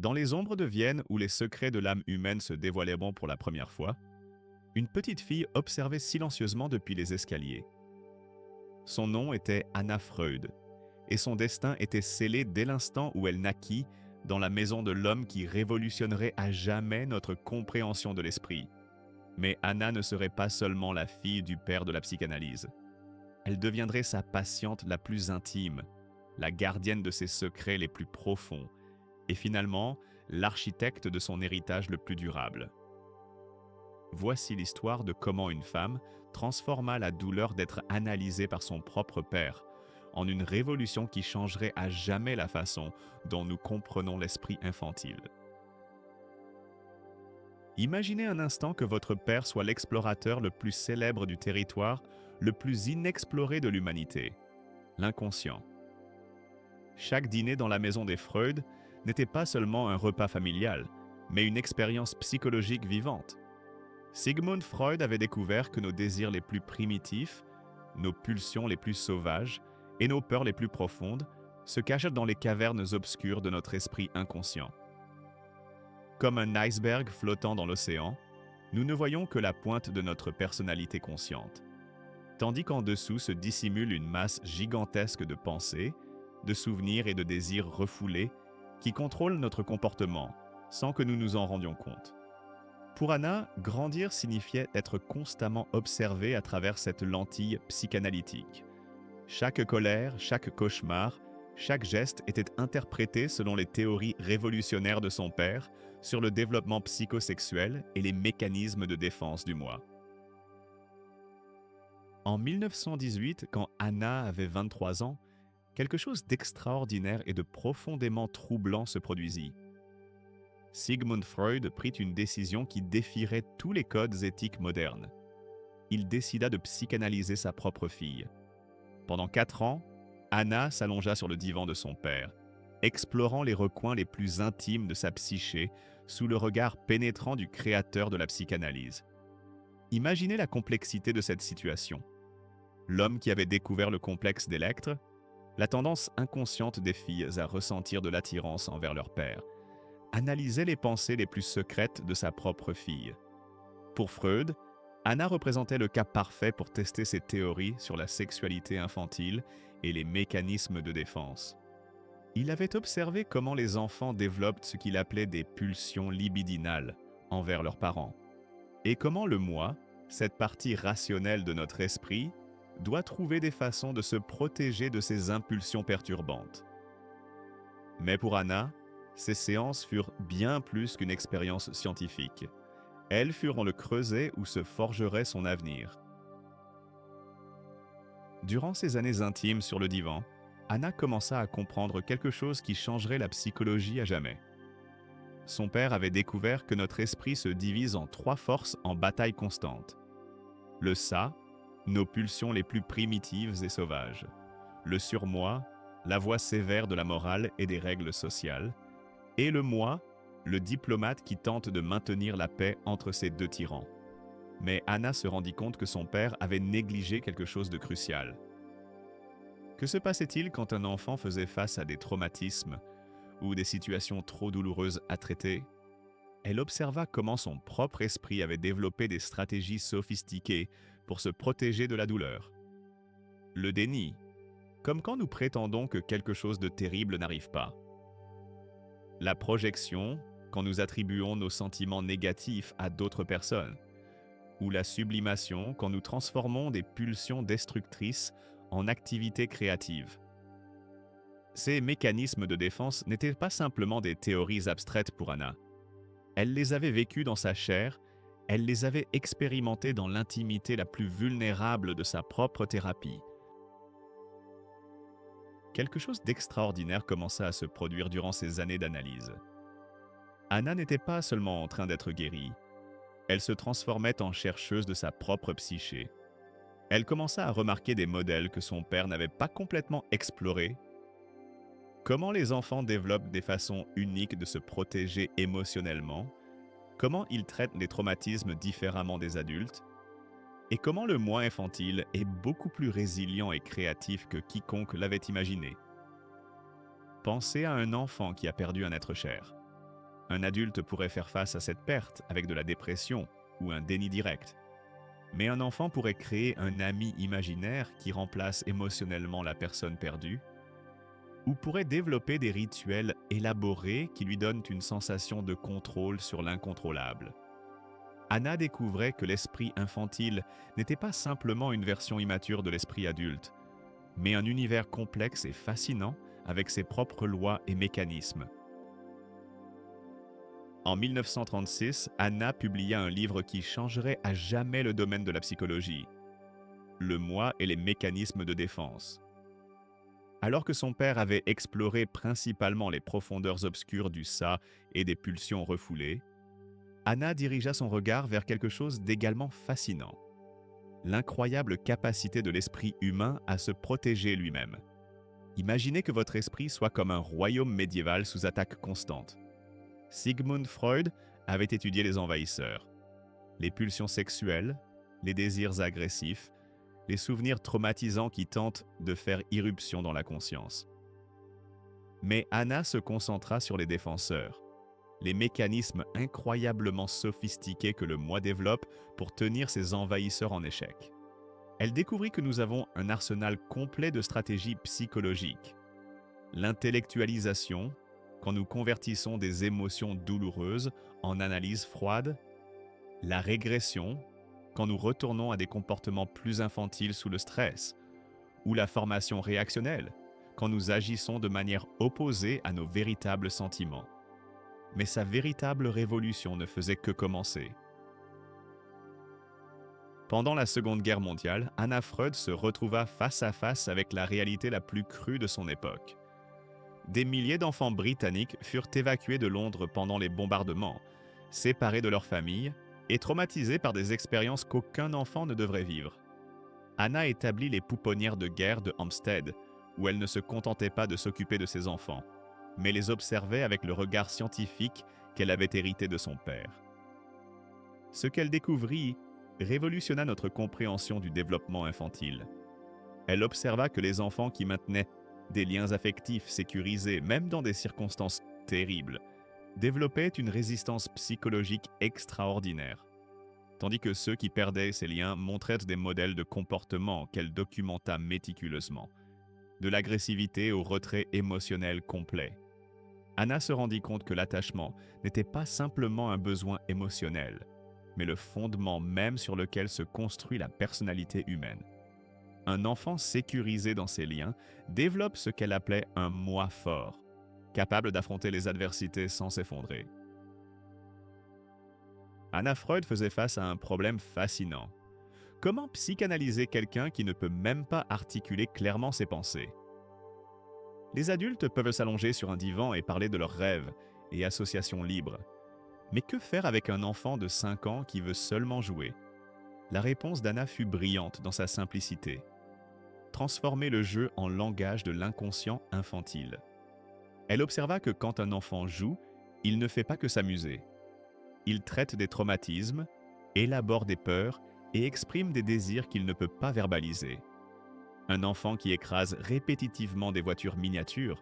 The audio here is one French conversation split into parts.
Dans les ombres de Vienne où les secrets de l'âme humaine se dévoileront pour la première fois, une petite fille observait silencieusement depuis les escaliers. Son nom était Anna Freud, et son destin était scellé dès l'instant où elle naquit dans la maison de l'homme qui révolutionnerait à jamais notre compréhension de l'esprit. Mais Anna ne serait pas seulement la fille du père de la psychanalyse. Elle deviendrait sa patiente la plus intime, la gardienne de ses secrets les plus profonds, et finalement l'architecte de son héritage le plus durable. Voici l'histoire de comment une femme transforma la douleur d'être analysée par son propre père en une révolution qui changerait à jamais la façon dont nous comprenons l'esprit infantile. Imaginez un instant que votre père soit l'explorateur le plus célèbre du territoire, le plus inexploré de l'humanité, l'inconscient. Chaque dîner dans la maison des Freud n'était pas seulement un repas familial, mais une expérience psychologique vivante. Sigmund Freud avait découvert que nos désirs les plus primitifs, nos pulsions les plus sauvages et nos peurs les plus profondes se cachent dans les cavernes obscures de notre esprit inconscient. Comme un iceberg flottant dans l'océan, nous ne voyons que la pointe de notre personnalité consciente, tandis qu'en dessous se dissimule une masse gigantesque de pensées, de souvenirs et de désirs refoulés qui contrôlent notre comportement sans que nous nous en rendions compte. Pour Anna, grandir signifiait être constamment observé à travers cette lentille psychanalytique. Chaque colère, chaque cauchemar, chaque geste était interprété selon les théories révolutionnaires de son père sur le développement psychosexuel et les mécanismes de défense du moi. En 1918, quand Anna avait 23 ans, quelque chose d'extraordinaire et de profondément troublant se produisit. Sigmund Freud prit une décision qui défierait tous les codes éthiques modernes. Il décida de psychanalyser sa propre fille. Pendant 4 ans, Anna s'allongea sur le divan de son père, explorant les recoins les plus intimes de sa psyché sous le regard pénétrant du créateur de la psychanalyse. Imaginez la complexité de cette situation. L'homme qui avait découvert le complexe d'Electre, la tendance inconsciente des filles à ressentir de l'attirance envers leur père, analysait les pensées les plus secrètes de sa propre fille. Pour Freud, Anna représentait le cas parfait pour tester ses théories sur la sexualité infantile et les mécanismes de défense. Il avait observé comment les enfants développent ce qu'il appelait des pulsions libidinales envers leurs parents, et comment le moi, cette partie rationnelle de notre esprit, doit trouver des façons de se protéger de ces impulsions perturbantes. Mais pour Anna, ces séances furent bien plus qu'une expérience scientifique. Elles furent le creuset où se forgerait son avenir. Durant ces années intimes sur le divan, Anna commença à comprendre quelque chose qui changerait la psychologie à jamais. Son père avait découvert que notre esprit se divise en 3 forces en bataille constante. Le ça, nos pulsions les plus primitives et sauvages. Le surmoi, la voix sévère de la morale et des règles sociales. Et le moi, le diplomate qui tente de maintenir la paix entre ces 2 tyrans. Mais Anna se rendit compte que son père avait négligé quelque chose de crucial. Que se passait-il quand un enfant faisait face à des traumatismes ou des situations trop douloureuses à traiter? Elle observa comment son propre esprit avait développé des stratégies sophistiquées pour se protéger de la douleur. Le déni, comme quand nous prétendons que quelque chose de terrible n'arrive pas. La projection, quand nous attribuons nos sentiments négatifs à d'autres personnes. Ou la sublimation, quand nous transformons des pulsions destructrices en activités créatives. Ces mécanismes de défense n'étaient pas simplement des théories abstraites pour Anna. Elle les avait vécues dans sa chair, elle les avait expérimentées dans l'intimité la plus vulnérable de sa propre thérapie. Quelque chose d'extraordinaire commença à se produire durant ces années d'analyse. Anna n'était pas seulement en train d'être guérie, elle se transformait en chercheuse de sa propre psyché. Elle commença à remarquer des modèles que son père n'avait pas complètement explorés. Comment les enfants développent des façons uniques de se protéger émotionnellement, comment ils traitent les traumatismes différemment des adultes, et comment le moi infantile est beaucoup plus résilient et créatif que quiconque l'avait imaginé. Pensez à un enfant qui a perdu un être cher. Un adulte pourrait faire face à cette perte avec de la dépression ou un déni direct. Mais un enfant pourrait créer un ami imaginaire qui remplace émotionnellement la personne perdue, ou pourrait développer des rituels élaborés qui lui donnent une sensation de contrôle sur l'incontrôlable. Anna découvrait que l'esprit infantile n'était pas simplement une version immature de l'esprit adulte, mais un univers complexe et fascinant avec ses propres lois et mécanismes. En 1936, Anna publia un livre qui changerait à jamais le domaine de la psychologie, Le moi et les mécanismes de défense. Alors que son père avait exploré principalement les profondeurs obscures du ça et des pulsions refoulées, Anna dirigea son regard vers quelque chose d'également fascinant: l'incroyable capacité de l'esprit humain à se protéger lui-même. Imaginez que votre esprit soit comme un royaume médiéval sous attaque constante. Sigmund Freud avait étudié les envahisseurs, les pulsions sexuelles, les désirs agressifs, les souvenirs traumatisants qui tentent de faire irruption dans la conscience. Mais Anna se concentra sur les défenseurs, les mécanismes incroyablement sophistiqués que le moi développe pour tenir ses envahisseurs en échec. Elle découvrit que nous avons un arsenal complet de stratégies psychologiques. L'intellectualisation, quand nous convertissons des émotions douloureuses en analyse froide. La régression, quand nous retournons à des comportements plus infantiles sous le stress. Ou la formation réactionnelle, quand nous agissons de manière opposée à nos véritables sentiments. Mais sa véritable révolution ne faisait que commencer. Pendant la Seconde Guerre mondiale, Anna Freud se retrouva face à face avec la réalité la plus crue de son époque. Des milliers d'enfants britanniques furent évacués de Londres pendant les bombardements, séparés de leurs familles et traumatisés par des expériences qu'aucun enfant ne devrait vivre. Anna établit les pouponnières de guerre de Hampstead, où elle ne se contentait pas de s'occuper de ses enfants, mais les observait avec le regard scientifique qu'elle avait hérité de son père. Ce qu'elle découvrit révolutionna notre compréhension du développement infantile. Elle observa que les enfants qui maintenaient des liens affectifs sécurisés, même dans des circonstances terribles, développaient une résistance psychologique extraordinaire, tandis que ceux qui perdaient ces liens montraient des modèles de comportement qu'elle documenta méticuleusement, de l'agressivité au retrait émotionnel complet. Anna se rendit compte que l'attachement n'était pas simplement un besoin émotionnel, mais le fondement même sur lequel se construit la personnalité humaine. Un enfant sécurisé dans ses liens développe ce qu'elle appelait un moi fort, capable d'affronter les adversités sans s'effondrer. Anna Freud faisait face à un problème fascinant. Comment psychanalyser quelqu'un qui ne peut même pas articuler clairement ses pensées? Les adultes peuvent s'allonger sur un divan et parler de leurs rêves et associations libres. Mais que faire avec un enfant de 5 ans qui veut seulement jouer? La réponse d'Anna fut brillante dans sa simplicité. Transformer le jeu en langage de l'inconscient infantile. Elle observa que quand un enfant joue, il ne fait pas que s'amuser. Il traite des traumatismes, élabore des peurs et exprime des désirs qu'il ne peut pas verbaliser. Un enfant qui écrase répétitivement des voitures miniatures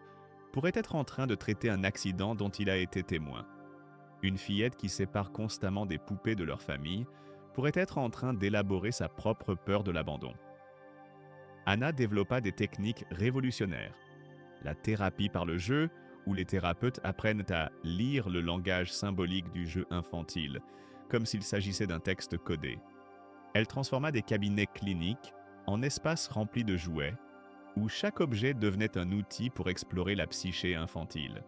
pourrait être en train de traiter un accident dont il a été témoin. Une fillette qui sépare constamment des poupées de leur famille pourrait être en train d'élaborer sa propre peur de l'abandon. Anna développa des techniques révolutionnaires. La thérapie par le jeu, où les thérapeutes apprennent à lire le langage symbolique du jeu infantile, comme s'il s'agissait d'un texte codé. Elle transforma des cabinets cliniques en espaces remplis de jouets, où chaque objet devenait un outil pour explorer la psyché infantile.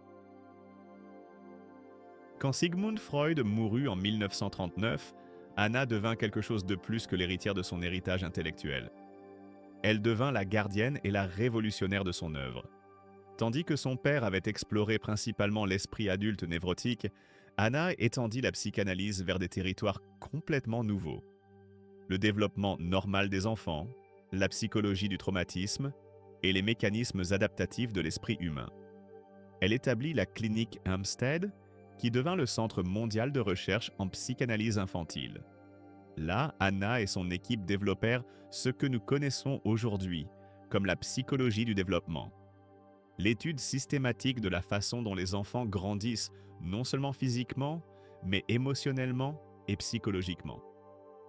Quand Sigmund Freud mourut en 1939, Anna devint quelque chose de plus que l'héritière de son héritage intellectuel. Elle devint la gardienne et la révolutionnaire de son œuvre. Tandis que son père avait exploré principalement l'esprit adulte névrotique, Anna étendit la psychanalyse vers des territoires complètement nouveaux. Le développement normal des enfants, la psychologie du traumatisme et les mécanismes adaptatifs de l'esprit humain. Elle établit la clinique Hampstead, qui devint le centre mondial de recherche en psychanalyse infantile. Là, Anna et son équipe développèrent ce que nous connaissons aujourd'hui comme la psychologie du développement. l'étude systématique de la façon dont les enfants grandissent, non seulement physiquement, mais émotionnellement et psychologiquement.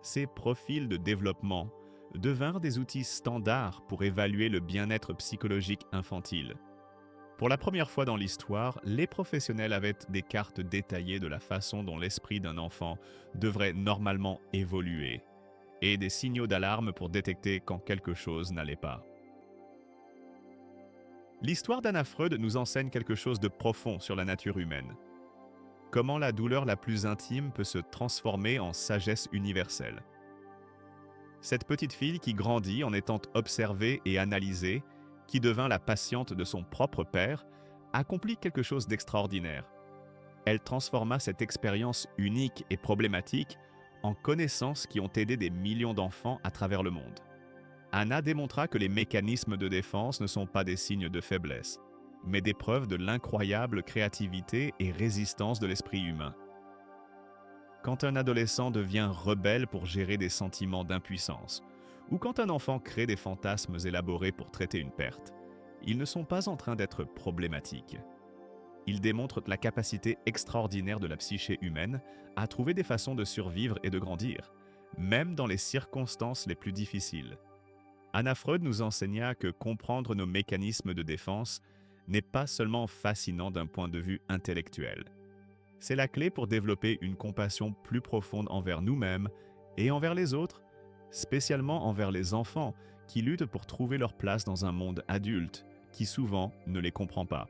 Ces profils de développement devinrent des outils standards pour évaluer le bien-être psychologique infantile. Pour la première fois dans l'histoire, les professionnels avaient des cartes détaillées de la façon dont l'esprit d'un enfant devrait normalement évoluer et des signaux d'alarme pour détecter quand quelque chose n'allait pas. L'histoire d'Anna Freud nous enseigne quelque chose de profond sur la nature humaine. Comment la douleur la plus intime peut se transformer en sagesse universelle. Cette petite fille qui grandit en étant observée et analysée, qui devint la patiente de son propre père, accomplit quelque chose d'extraordinaire. Elle transforma cette expérience unique et problématique en connaissances qui ont aidé des millions d'enfants à travers le monde. Anna démontra que les mécanismes de défense ne sont pas des signes de faiblesse, mais des preuves de l'incroyable créativité et résistance de l'esprit humain. Quand un adolescent devient rebelle pour gérer des sentiments d'impuissance, ou quand un enfant crée des fantasmes élaborés pour traiter une perte, ils ne sont pas en train d'être problématiques. Ils démontrent la capacité extraordinaire de la psyché humaine à trouver des façons de survivre et de grandir, même dans les circonstances les plus difficiles. Anna Freud nous enseigna que comprendre nos mécanismes de défense n'est pas seulement fascinant d'un point de vue intellectuel. C'est la clé pour développer une compassion plus profonde envers nous-mêmes et envers les autres, spécialement envers les enfants qui luttent pour trouver leur place dans un monde adulte qui souvent ne les comprend pas.